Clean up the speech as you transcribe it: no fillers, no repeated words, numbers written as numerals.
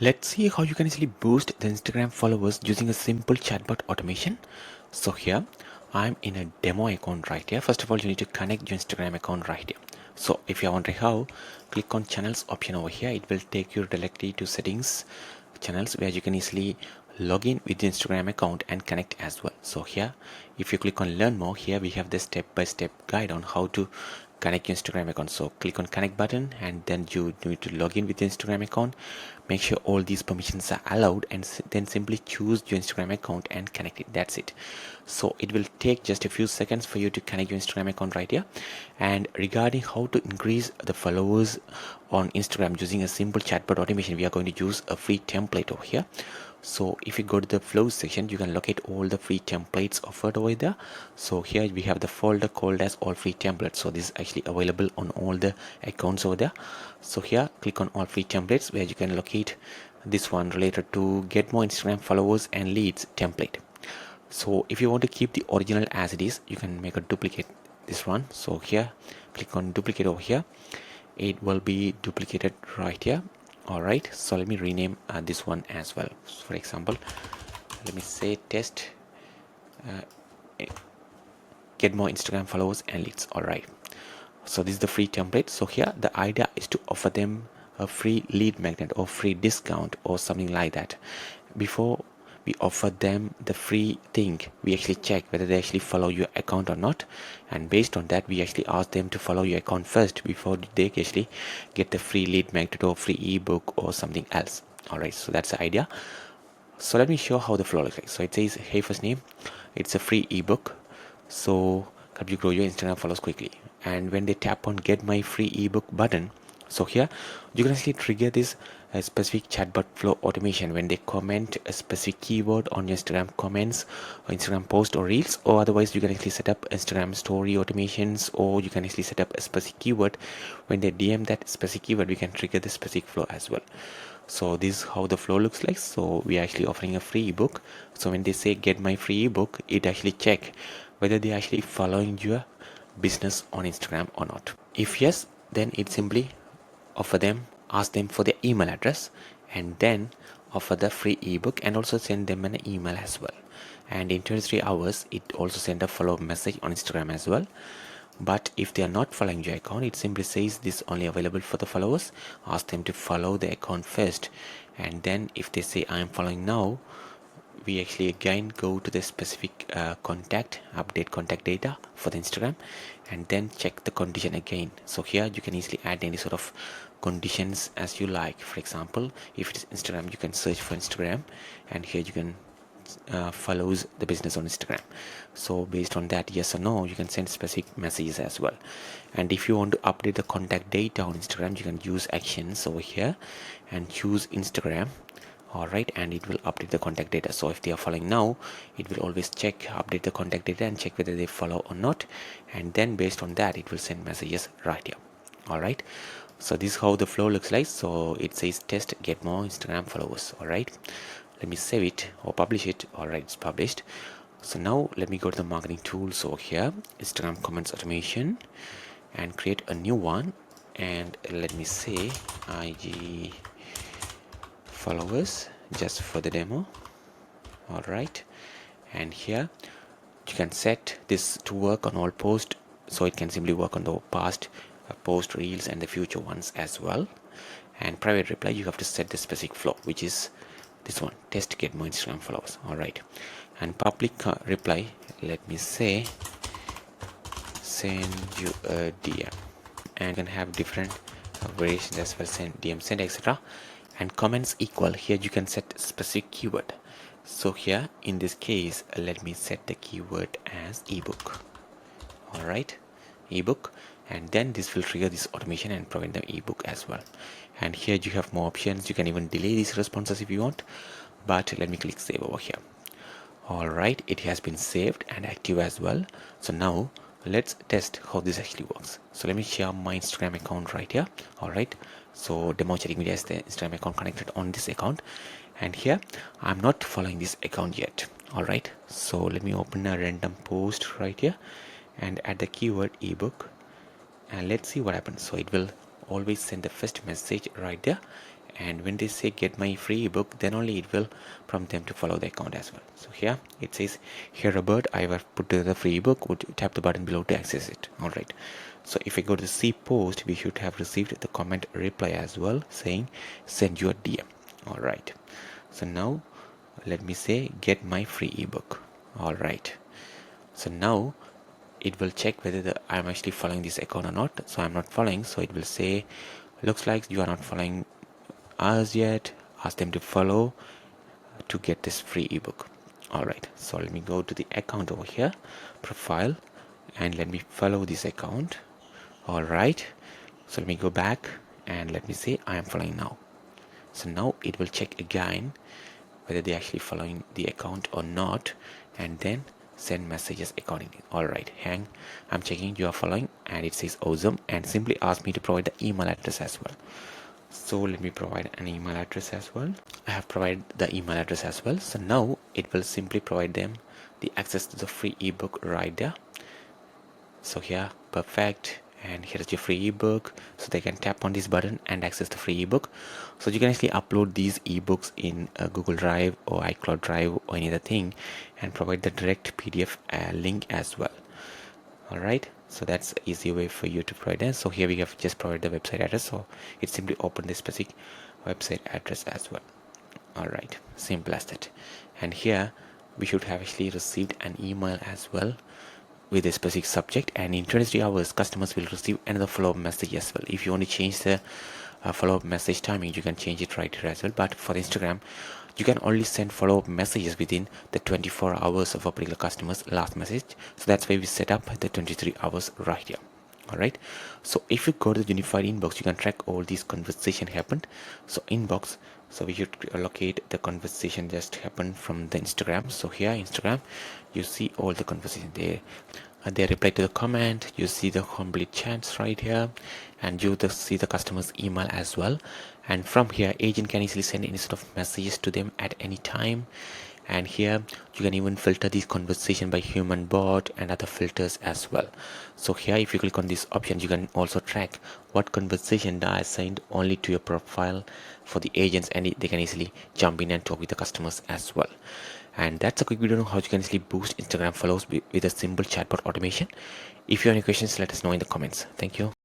Let's see how you can easily boost the Instagram followers using a simple chatbot automation. So here I'm in a demo account right here. First of all, you need to connect your Instagram account right here. So if you're wondering how, click on channels option over here. It will take you directly to settings channels where you can easily log in with the Instagram account and connect as well. So here, if you click on learn more, here we have the step-by-step guide on how to connect your Instagram account. So click on connect button and then you need to log in with the Instagram account. Make sure all these permissions are allowed and then simply choose your Instagram account and connect it. That's it. So it will take just a few seconds for you to connect your Instagram account right here. And regarding how to increase the followers on Instagram using a simple chatbot automation, we are going to use a free template over here. So if you go to the flow section, you can locate all the free templates offered over there. So here we have the folder called as all free templates. So this is actually available on all the accounts over there. So here click on all free templates where you can locate this one related to get more Instagram followers and leads template. So if you want to keep the original as it is, you can make a duplicate this one. So here click on duplicate over here. It will be duplicated right here. Alright, so let me rename this one as well. So for example, let me say test get more Instagram followers and leads. Alright, so this is the free template. So here the idea is to offer them a free lead magnet or free discount or something like that. Before we offer them the free thing, we actually check whether they actually follow your account or not, and based on that we actually ask them to follow your account first before they actually get the free lead magnet or free ebook or something else. Alright, so that's the idea. So let me show how the flow looks like. So it says hey first name, it's a free ebook, so help you grow your Instagram followers quickly. And when they tap on get my free ebook button, so here you can actually trigger this specific chatbot flow automation when they comment a specific keyword on your Instagram comments or Instagram post or reels, or otherwise you can actually set up Instagram story automations, or you can actually set up a specific keyword. When they DM that specific keyword, we can trigger the specific flow as well. So this is how the flow looks like. So we are actually offering a free ebook. So when they say get my free ebook, it actually check whether they are actually following your business on Instagram or not. If yes, then it simply offer them, ask them for their email address, and then offer the free ebook and also send them an email as well. And in 23 hours, it also send a follow-up message on Instagram as well. But if they are not following your account, it simply says this only available for the followers. Ask them to follow the account first, and then if they say I am following now, we actually again go to the specific update contact data for the Instagram, and then check the condition again. So here you can easily add any sort of conditions as you like. For example, if it is Instagram, you can search for Instagram, and here you can follows the business on Instagram. So based on that, yes or no, you can send specific messages as well. And if you want to update the contact data on Instagram, you can use actions over here and choose Instagram. Alright, and it will update the contact data. So if they are following now, it will always check, update the contact data and check whether they follow or not, and then based on that it will send messages right here. Alright, so this is how the flow looks like. So it says test get more Instagram followers. Alright, let me save it or publish it. Alright, it's published. So now let me go to the marketing tools over here, Instagram comments automation, and create a new one, and let me say IG followers just for the demo. Alright, and here you can set this to work on all posts, so it can simply work on the past post reels and the future ones as well. And private reply, you have to set the specific flow, which is this one, test get more Instagram followers. Alright, and public reply, let me say send you a DM, and you can have different variations as well, send DM, send, etc. And comments equal, here you can set specific keyword. So here in this case, let me set the keyword as ebook. Alright, ebook, and then this will trigger this automation and provide the ebook as well. And here you have more options. You can even delay these responses if you want, but let me click save over here. Alright, it has been saved and active as well. So now let's test how this actually works. So let me share my Instagram account right here. Alright, so demo chatting media is the Instagram account connected on this account, and here I'm not following this account yet. Alright, so let me open a random post right here and add the keyword ebook, and let's see what happens. So it will always send the first message right there, and when they say get my free ebook, then only it will prompt them to follow the account as well. So here it says, here Robert, I have put the free ebook, would tap the button below to access it. Alright, so if I go to see post, we should have received the comment reply as well saying send your DM. Alright, so now let me say get my free ebook. Alright, so now it will check whether I'm actually following this account or not. So I'm not following, so it will say looks like you are not following us yet, ask them to follow to get this free ebook. Alright, so let me go to the account over here, profile, and let me follow this account. Alright, so let me go back and let me say I am following now. So now it will check again whether they're actually following the account or not, and then send messages accordingly. Alright, I'm checking you are following, and it says awesome, and simply ask me to provide the email address as well. So let me provide an email address as well. I have provided the email address as well. So now it will simply provide them the access to the free ebook right there. So here, perfect, and here is your free ebook, so they can tap on this button and access the free ebook. So you can actually upload these ebooks in Google Drive or iCloud Drive or any other thing, and provide the direct PDF link as well. Alright, so that's an easy way for you to provide that. So here we have just provided the website address, so it simply open the specific website address as well. Alright, simple as that. And here we should have actually received an email as well with a specific subject, and in 23 hours customers will receive another follow-up message as well. If you want to change the follow-up message timing, you can change it right here as well. But for Instagram, you can only send follow-up messages within the 24 hours of a particular customer's last message. So that's why we set up the 23 hours right here. Alright, so if you go to the unified inbox, you can track all these conversation happened. So inbox, so we should locate the conversation just happened from the Instagram. So here Instagram, you see all the conversation there. They reply to the comment, you see the complete chats right here, and you see the customer's email as well. And from here agent can easily send any sort of messages to them at any time. And here you can even filter this conversation by human bot and other filters as well. So here if you click on these options, you can also track what conversation are assigned only to your profile for the agents, and they can easily jump in and talk with the customers as well. And that's a quick video on how you can easily boost Instagram follows with a simple chatbot automation. If you have any questions, let us know in the comments. Thank you.